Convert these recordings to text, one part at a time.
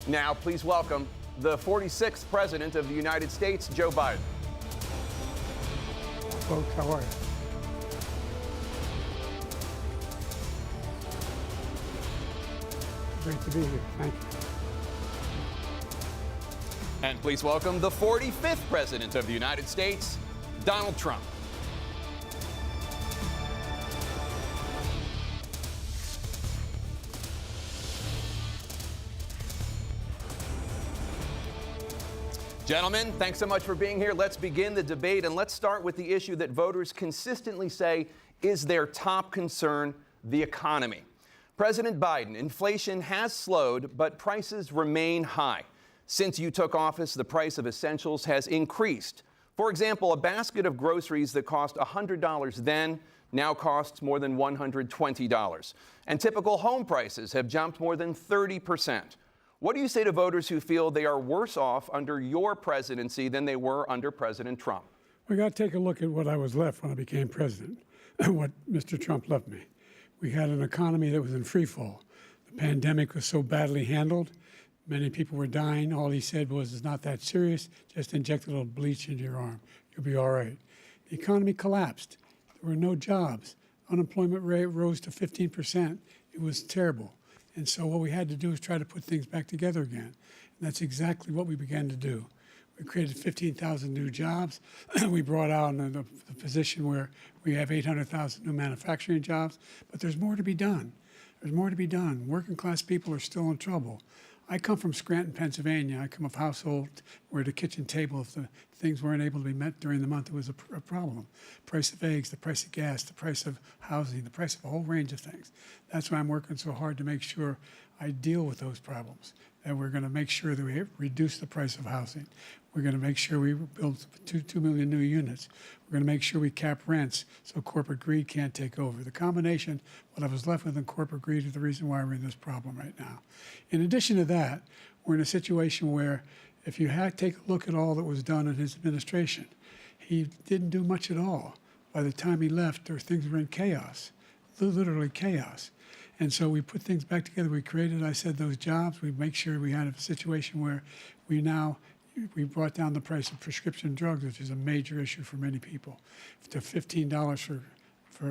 Now, please welcome the 46th President of the United States, Joe Biden. Folks, how are you? Great to be here. Thank you. And please welcome the 45th President of the United States, Donald Trump. Gentlemen, thanks so much for being here. Let's begin the debate, and let's start with the issue that voters consistently say is their top concern, the economy. President Biden, inflation has slowed, but prices remain high. Since you took office, the price of essentials has increased. For example, a basket of groceries that cost $100 then now costs more than $120. And typical home prices have jumped more than 30%. What do you say to voters who feel they are worse off under your presidency than they were under President Trump? We got to take a look at what I was left when I became president and what Mr. Trump left me. We had an economy that was in free fall. The pandemic was so badly handled. Many people were dying. All he said was, it's not that serious. Just inject a little bleach into your arm. You'll be all right. The economy collapsed. There were no jobs. Unemployment rate rose to 15%. It was terrible. And so what we had to do is try to put things back together again. And that's exactly what we began to do. We created 15,000 new jobs. We brought out the position where we have 800,000 new manufacturing jobs. But there's more to be done. There's more to be done. Working class people are still in trouble. I come from Scranton, Pennsylvania. I come of a household where the kitchen table, if the things weren't able to be met during the month, it was a problem. Price of eggs, the price of gas, the price of housing, the price of a whole range of things. That's why I'm working so hard to make sure I deal with those problems. And we're going to make sure that we reduce the price of housing. We're going to make sure we build 2 million new units. We're going to make sure we cap rents so corporate greed can't take over. The combination, what I was left with in corporate greed, is the reason why we're in this problem right now. In addition to that, we're in a situation where if you take a look at all that was done in his administration, he didn't do much at all. By the time he left, things were in chaos, literally chaos. And so we put things back together. We created, I said, those jobs. We make sure we had a situation where we brought down the price of prescription drugs, which is a major issue for many people, to $15 for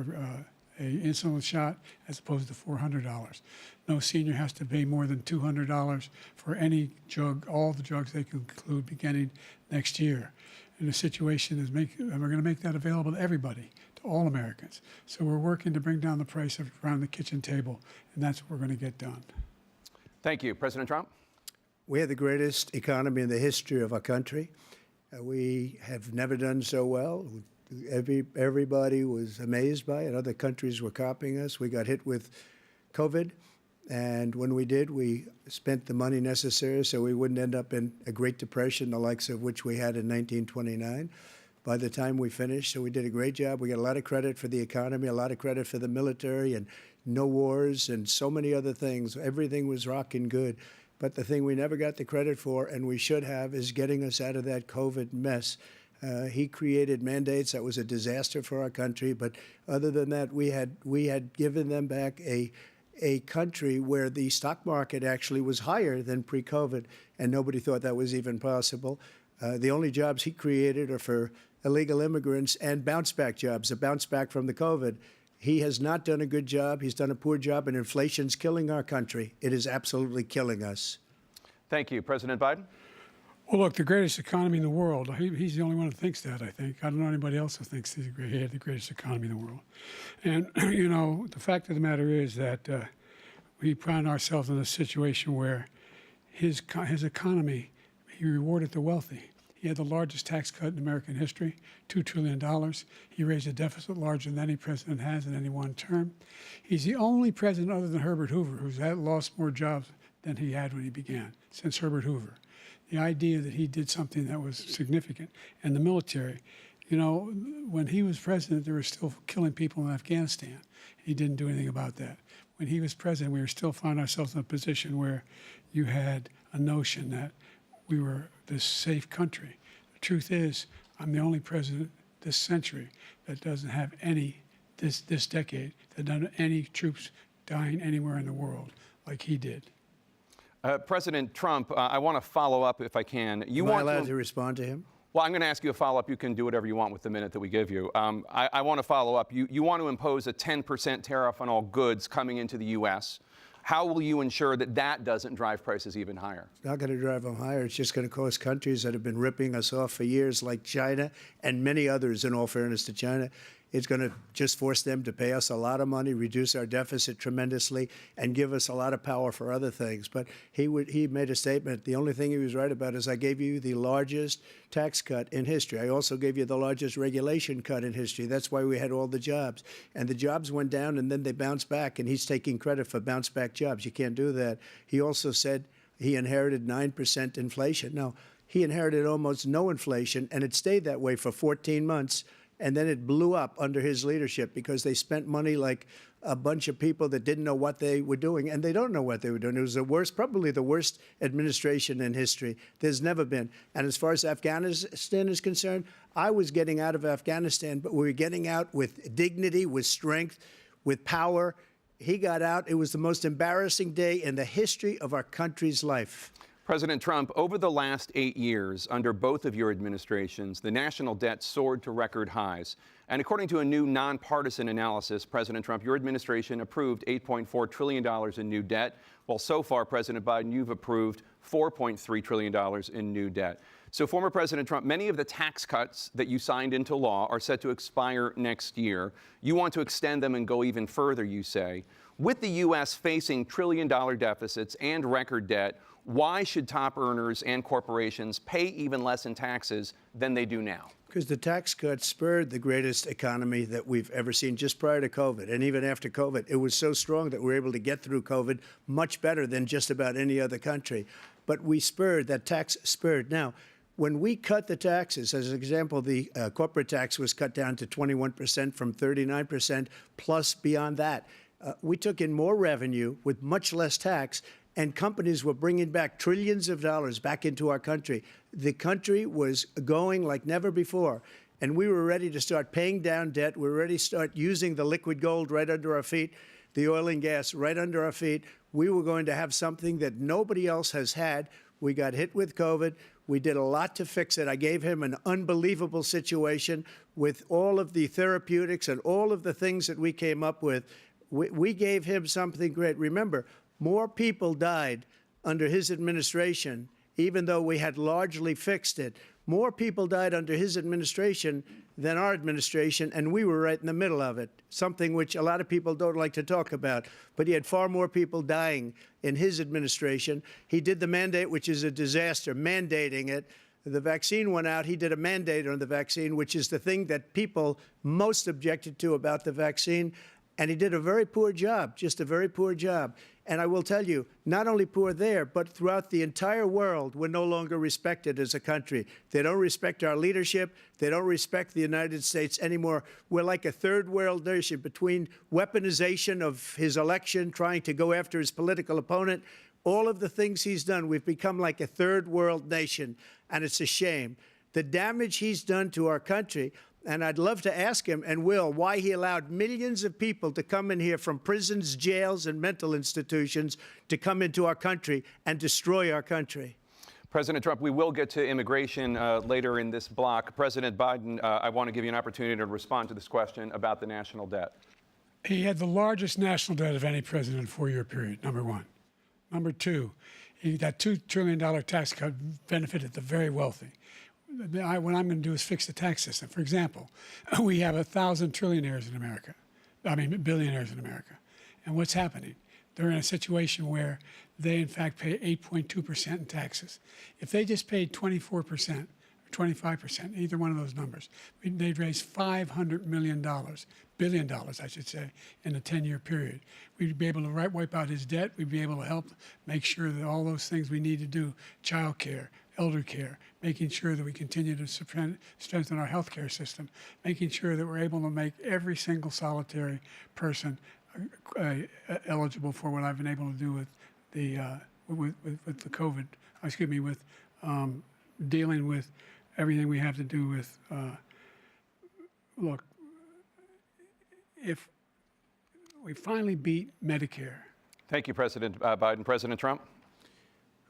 an insulin shot as opposed to $400. No senior has to pay more than $200 for any drug, all the drugs they can include beginning next year. And the situation is and we're going to make that available to everybody, to all Americans. So we're working to bring down the price around the kitchen table, and that's what we're going to get done. Thank you. President Trump? We have the greatest economy in the history of our country. We have never done so well. Everybody was amazed by it. Other countries were copying us. We got hit with COVID, and when we did, we spent the money necessary so we wouldn't end up in a Great Depression, the likes of which we had in 1929. By the time we finished, so we did a great job. We got a lot of credit for the economy, a lot of credit for the military, and no wars, and so many other things. Everything was rocking good. But the thing we never got the credit for, and we should have, is getting us out of that COVID mess. He created mandates that was a disaster for our country. But other than that, we had given them back a country where the stock market actually was higher than pre-COVID, and nobody thought that was even possible. The only jobs he created are for illegal immigrants and bounce-back jobs, a bounce back from the COVID. He has not done a good job. He's done a poor job, and inflation's killing our country. It is absolutely killing us. Thank you. President Biden? Well, look, the greatest economy in the world, he's the only one who thinks that, I think. I don't know anybody else who thinks he had the greatest economy in the world. And, you know, the fact of the matter is that we find ourselves in a situation where his economy, he rewarded the wealthy. He had the largest tax cut in American history, $2 trillion. He raised a deficit larger than any president has in any one term. He's the only president other than Herbert Hoover who's lost more jobs than he had when he began, since Herbert Hoover. The idea that he did something that was significant. And the military, you know, when he was president, they were still killing people in Afghanistan. He didn't do anything about that. When he was president, we were still finding ourselves in a position where you had a notion that we were this safe country. The truth is, I'm the only president this century that doesn't have this decade, that doesn't have any troops dying anywhere in the world like he did. President Trump, I want to follow up if I can. Am I allowed to respond to him? Well, I'm going to ask you a follow-up. You can do whatever you want with the minute that we give you. I want to follow up. You want to impose a 10% tariff on all goods coming into the U.S. How will you ensure that that doesn't drive prices even higher? It's not going to drive them higher. It's just going to cause countries that have been ripping us off for years, like China and many others, in all fairness to China. It's going to just force them to pay us a lot of money, reduce our deficit tremendously, and give us a lot of power for other things. But he made a statement. The only thing he was right about is I gave you the largest tax cut in history. I also gave you the largest regulation cut in history. That's why we had all the jobs. And the jobs went down, and then they bounced back, and he's taking credit for bounce-back jobs. You can't do that. He also said he inherited 9% inflation. No, he inherited almost no inflation, and it stayed that way for 14 months. And then it blew up under his leadership because they spent money like a bunch of people that didn't know what they were doing, and they don't know what they were doing. It was the worst, probably the worst administration in history. There's never been. And as far as Afghanistan is concerned, I was getting out of Afghanistan, but we were getting out with dignity, with strength, with power. He got out. It was the most embarrassing day in the history of our country's life. President Trump, over the last 8 years, under both of your administrations, the national debt soared to record highs. And according to a new nonpartisan analysis, President Trump, your administration approved $8.4 trillion in new debt, while so far, President Biden, you've approved $4.3 trillion in new debt. So, former President Trump, many of the tax cuts that you signed into law are set to expire next year. You want to extend them and go even further, you say. With the U.S. facing trillion-dollar deficits and record debt, why should top earners and corporations pay even less in taxes than they do now? Because the tax cuts spurred the greatest economy that we've ever seen just prior to COVID. And even after COVID, it was so strong that we were able to get through COVID much better than just about any other country. But we spurred, that tax spurred. Now, when we cut the taxes, as an example, the corporate tax was cut down to 21% from 39%, plus beyond that. We took in more revenue with much less tax, and companies were bringing back trillions of dollars back into our country. The country was going like never before, and we were ready to start paying down debt. We were ready to start using the liquid gold right under our feet, the oil and gas right under our feet. We were going to have something that nobody else has had. We got hit with COVID. We did a lot to fix it. I gave him an unbelievable situation with all of the therapeutics and all of the things that we came up with. We gave him something great. Remember, more people died under his administration, even though we had largely fixed it. More people died under his administration than our administration, and we were right in the middle of it, something which a lot of people don't like to talk about. But he had far more people dying in his administration. He did the mandate, which is a disaster, mandating it. The vaccine went out. He did a mandate on the vaccine, which is the thing that people most objected to about the vaccine. And he did a very poor job, just a very poor job. And I will tell you, not only poor there, but throughout the entire world, we're no longer respected as a country. They don't respect our leadership. They don't respect the United States anymore. We're like a third world nation between weaponization of his election, trying to go after his political opponent, all of the things he's done. We've become like a third world nation, and it's a shame. The damage he's done to our country. And I'd love to ask him, and will, why he allowed millions of people to come in here from prisons, jails, and mental institutions to come into our country and destroy our country. President Trump, we will get to immigration later in this block. President Biden, I want to give you an opportunity to respond to this question about the national debt. He had the largest national debt of any president in a four-year period, number one. Number two, that $2 trillion tax cut benefited the very wealthy. What I'm going to do is fix the tax system. For example, we have 1,000 trillionaires in America. Billionaires in America. And what's happening? They're in a situation where they, in fact, pay 8.2% in taxes. If they just paid 24% or 25%, either one of those numbers, they'd raise $500 million, billion dollars, I should say, in a 10-year period. We'd be able to wipe out his debt. We'd be able to help make sure that all those things we need to do, child care, elder care, making sure that we continue to strengthen our health care system, making sure that we're able to make every single solitary person eligible for what I've been able to do with the COVID, with dealing with everything we have to do with, look, if we finally beat Medicare. Thank you, President Biden. President Trump?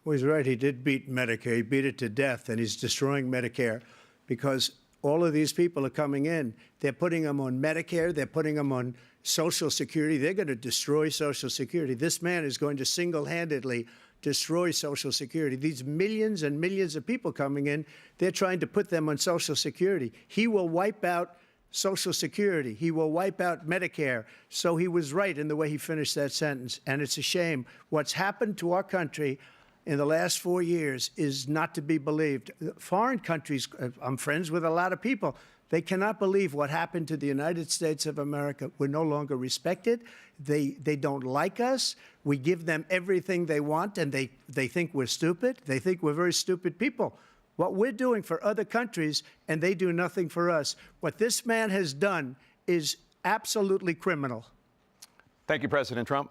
Well, he's right. He did beat Medicare. He beat it to death, and he's destroying Medicare because all of these people are coming in. They're putting them on Medicare. They're putting them on Social Security. They're going to destroy Social Security. This man is going to single-handedly destroy Social Security. These millions and millions of people coming in, they're trying to put them on Social Security. He will wipe out Social Security. He will wipe out Medicare. So he was right in the way he finished that sentence. And it's a shame. What's happened to our country in the last 4 years is not to be believed. Foreign countries, I'm friends with a lot of people, they cannot believe what happened to the United States of America. We're no longer respected. They don't like us. We give them everything they want, and they think we're stupid. They think we're very stupid people. What we're doing for other countries, and they do nothing for us. What this man has done is absolutely criminal. Thank you, President Trump.